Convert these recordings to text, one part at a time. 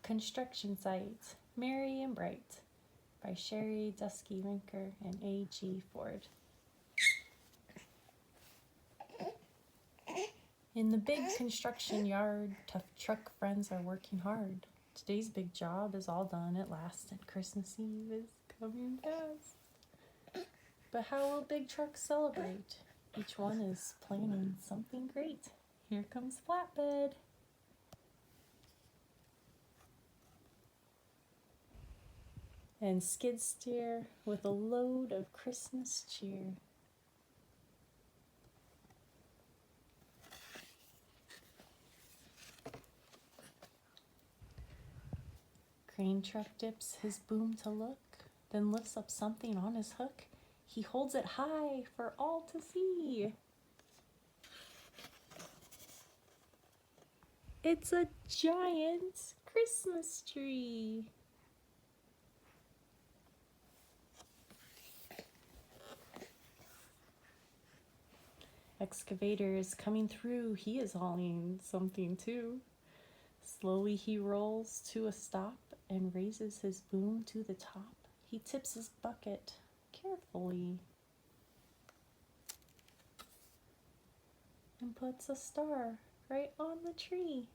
Construction Site, Merry and Bright by Sherry Dusky Rinker and A.G. Ford. In the big construction yard, tough truck friends are working hard. Today's big job is all done at last, and Christmas Eve is coming fast. But how will big trucks celebrate? Each one is planning something great. Here comes Flatbed. And skid steer with a load of Christmas cheer. Crane truck dips his boom to look, then lifts up something on his hook. He holds it high for all to see. It's a giant Christmas tree. Excavator is coming through. He is hauling something too. Slowly he rolls to a stop and raises his boom to the top. He tips his bucket carefully and puts a star right on the tree.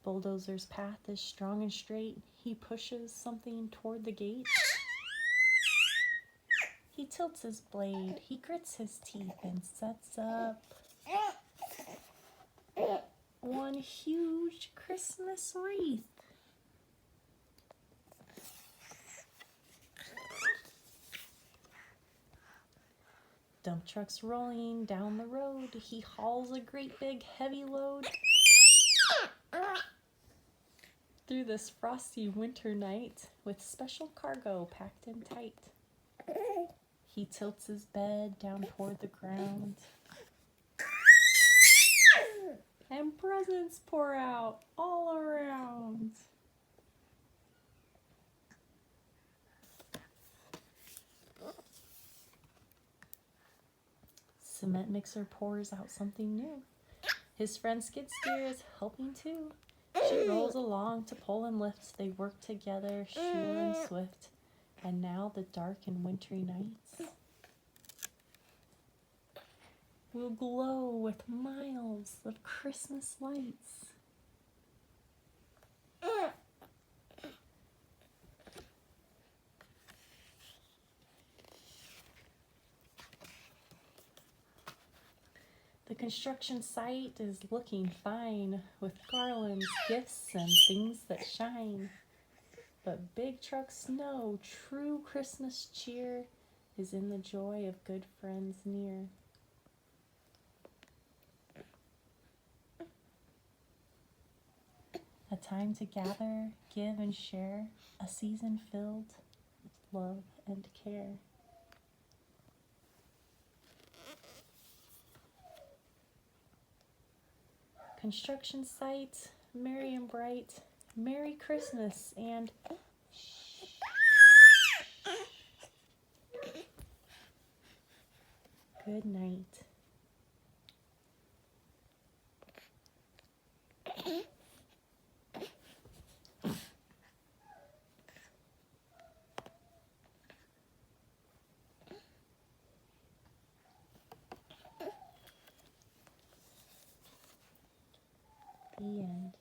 Bulldozer's path is strong and straight. He pushes something toward the gate. He tilts his blade, he grits his teeth and sets up one huge Christmas wreath. Dump truck's rolling down the road. He hauls a great big heavy load through this frosty winter night with special cargo packed in tight. He tilts his bed down toward the ground, and presents pour out all around. Cement mixer pours out something new. His friend Skid Steer is helping too. She rolls along to pull and lift. They work together, sure and swift. And now the dark and wintry nights will glow with miles of Christmas lights. The construction site is looking fine with garlands, gifts, and things that shine. But big trucks know true Christmas cheer is in the joy of good friends near. A time to gather, give, and share, a season filled with love and care. Construction site, merry and bright, Merry Christmas and good night. The end.